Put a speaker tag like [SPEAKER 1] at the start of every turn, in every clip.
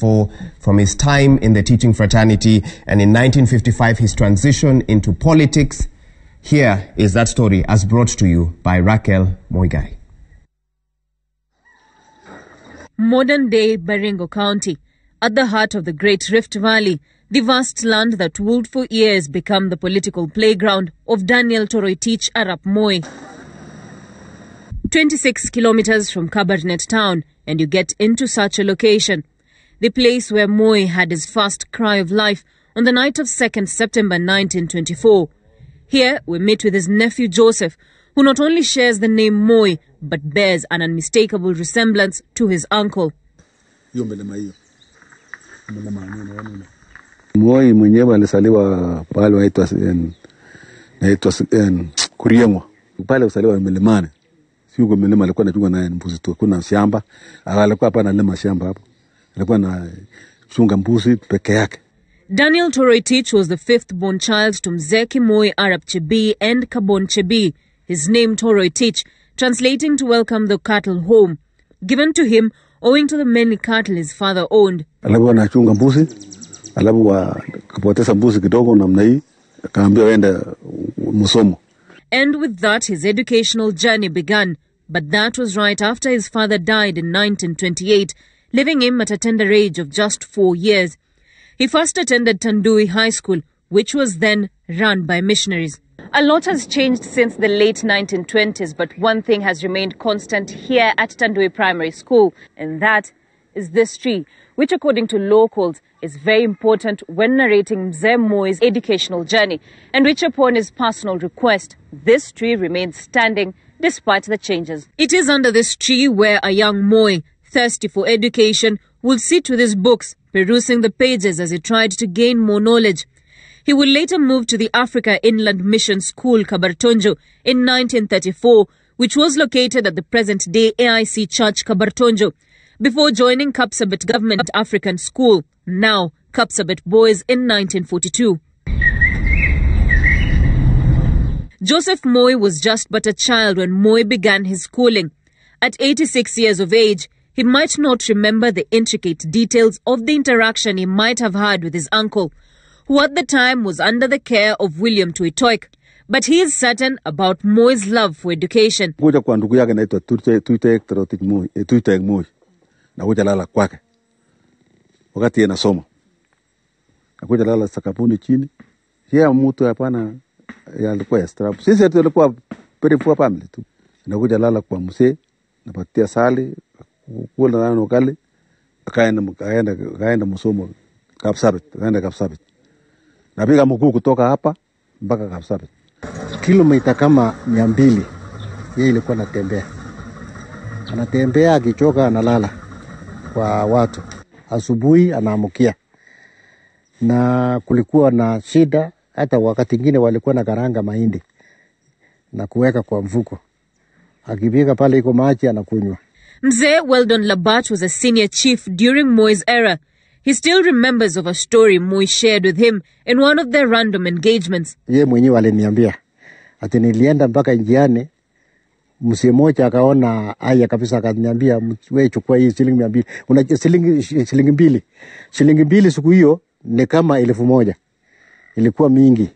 [SPEAKER 1] 1944 from his time in the teaching fraternity, and in 1955 his transition into politics. Here is that story as brought to you by Raquel Moigai.
[SPEAKER 2] Modern-day Baringo County, at the heart of the Great Rift Valley, the vast land that would for years become the political playground of Daniel Arap Moi. 26 kilometers from Kabarnet town, and you get into such a location. The place where Moi had his first cry of life on the night of 2nd September 1924. Here we meet with his nephew Joseph, who not only shares the name Moi, but bears an unmistakable resemblance to his uncle.
[SPEAKER 3] Moi mwenyewe alisaliwa pale waitwa Kuriemwa. Pale usaliwa milimani. Si huko milima alikuwa anachunga naye mbuzi tu. Kuna shamba, alikuwa hapa analima shamba hapo. Alikuwa na chunga mbuzi peke yake.
[SPEAKER 2] Daniel Toroitich was the fifth born child to Mzee Moi Arap Chebi and Kabon Chebi. His name Toroitich, translating to welcome the cattle home, given to him owing to the many cattle his father owned.
[SPEAKER 3] Alikuwa anachunga mbuzi, alikuwa kapoteza mbuzi kidogo namna hii, akaambia aende masomo.
[SPEAKER 2] And with that, his educational journey began. But that was right after his father died in 1928, leaving him at a tender age of just 4 years. He first attended Tandui High School, which was then run by missionaries. A lot has changed since the late 1920s, but one thing has remained constant here at Tandui Primary School, and that is this tree, which according to locals is very important when narrating Mzee Moi's educational journey, and which upon his personal request, this tree remains standing despite the changes. It is under this tree where a young Moi, thirsty for education, would sit with his books, perusing the pages as he tried to gain more knowledge. He would later move to the Africa Inland Mission School, Kabartonjo, in 1934, which was located at the present-day AIC Church, Kabartonjo, before joining Kapsabet Government African School, now Kapsabet Boys, in 1942. Joseph Moi was just but a child when Moi began his schooling. At 86 years of age, he might not remember the intricate details of the interaction he might have had with his uncle, who at the time was under the care of William Tuitoik. But he is certain about Moi's love for education.
[SPEAKER 3] Kuja kwa ndugu yake anaitwa Tuitoik Moi. Na kuja lala kwake. Wakati anasoma. Na kuja lala sakafuni chini. Yeye mtu hapana alikuwa strapu. Sisi tulikuwa very poor family tu. Na kuja lala kwa mzee, napatia sali, kula na ukali, akaenda masomo Kapsabet, akaenda Kapsabet. Napiga mguu kutoka hapa mpaka Kapsabet.
[SPEAKER 4] Kilomita kama 200. Yeye ilikuwa anatembea. Anatembea akichoka analala kwa watu. Asubuhi anaamukia. Na kulikuwa na shida, hata wakati mwingine walikuwa na karanga mahindi na kuweka kwa mfuko. Akipika pale iko maji anakunywa.
[SPEAKER 2] Mzee Weldon Labat was a senior chief during Moi's era. He still remembers of a story Moi shared with him in one of their random engagements.
[SPEAKER 4] Yeye mwenyewe aliniambia ati nilienda mpaka njiani, mzee mmoja akaona haya kabisa, akaniambia wewe chukua hii shilingi 200. Una shilingi 2. Shilingi 2 siku hiyo ni kama 1000. Ilikuwa mingi.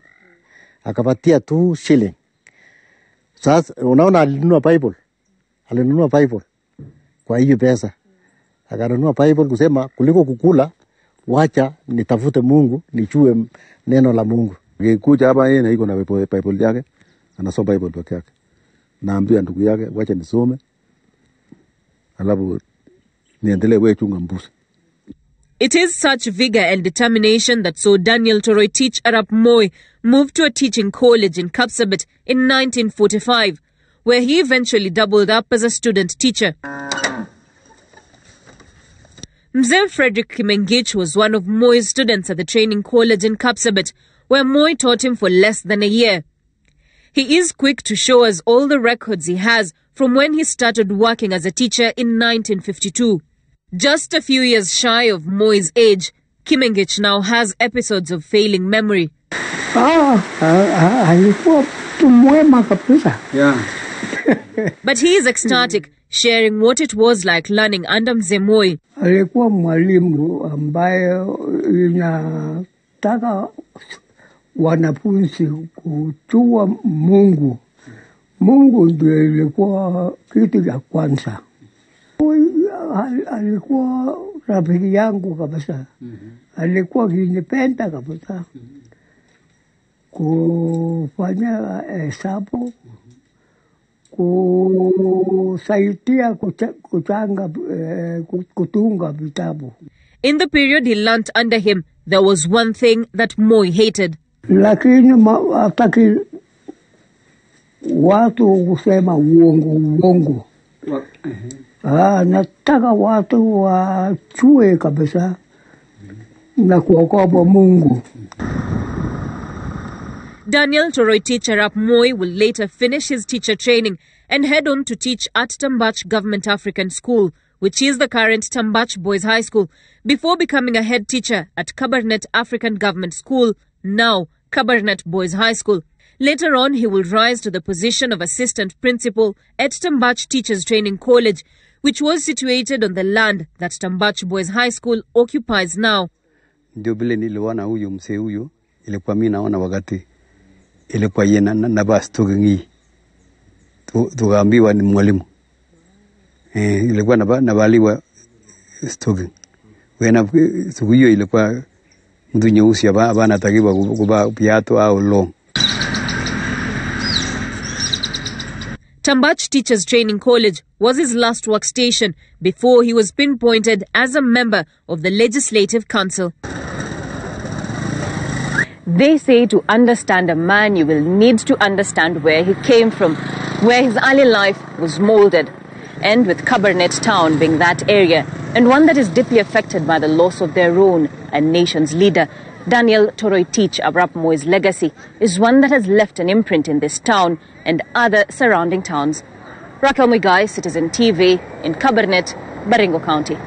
[SPEAKER 4] Akapatia 2 shilling. Sasa unaona alinunua Bible. Alinunua Bible kwa hiyo pesa. Akanunua Bible kusema kuliko kukula, wacha nitafute Mungu, nijue neno la Mungu.
[SPEAKER 3] Kuja hapa yeye na iko na Bible yake, anasoma Bible peke yake. Naambia ndugu yake wacha nisome. Alafu niendelee wewe chunga mbuzi.
[SPEAKER 2] It is such vigor and determination that saw Daniel Arap Moi move to a teaching college in Kapsabet in 1945, where he eventually doubled up as a student teacher. Mzee Frederick Kimengich was one of Moi's students at the training college in Kapsabet, where Moi taught him for less than a year. He is quick to show us all the records he has from when he started working as a teacher in 1952. Just a few years shy of Moi's age, Kimengich now has episodes of failing memory.
[SPEAKER 4] Alikuwa mtu mwema kabisa.
[SPEAKER 2] But he is ecstatic, sharing what it was like learning under Mzee Moi.
[SPEAKER 5] Alikuwa mwalimu ambaye inataka wanafunzi kujua Mungu. Mungu ndio ilikuwa kitu cha kwanza. Alikuwa rafiki yangu kabisa. Alikuwa kinipenda kabisa. Kufanya hesabu, kusaidia kutunga vitabu.
[SPEAKER 2] In the period he learnt under him, there was one thing that Moi hated.
[SPEAKER 5] Lakini hataki watu kusema uongo. Nataka watu wachue kabisa na kuogopa Mungu.
[SPEAKER 2] Daniel Arap Moi will later finish his teacher training and head on to teach at Tambach Government African School, which is the current Tambach Boys High School, before becoming a head teacher at Kabarnet African Government School, now Kabarnet Boys High School. Later on, he will rise to the position of assistant principal at Tambach Teachers Training College, which was situated on the land that Tambach Boys High School occupies now.
[SPEAKER 3] Ndio vile niliona huyu mzee huyu, ilikuwa mimi naona wakati ilikuwa yeye na basi tukingi tukaambiwa ni mwalimu. Ilikuwa nabaliwa stoking. Wena siku hiyo ilikuwa mtu nyeusi hapa anatakiwa kuvaa viatu au long.
[SPEAKER 2] Tambach Teachers Training College was his last workstation before he was pinpointed as a member of the Legislative Council. They say to understand a man, you will need to understand where he came from, where his early life was molded. And with Kabarnet town being that area, and one that is deeply affected by the loss of their own and nation's leader, Daniel Arap Moi's legacy is one that has left an imprint in this town and other surrounding towns. Raquel Moi, Citizen TV in Kabarnet, Baringo County.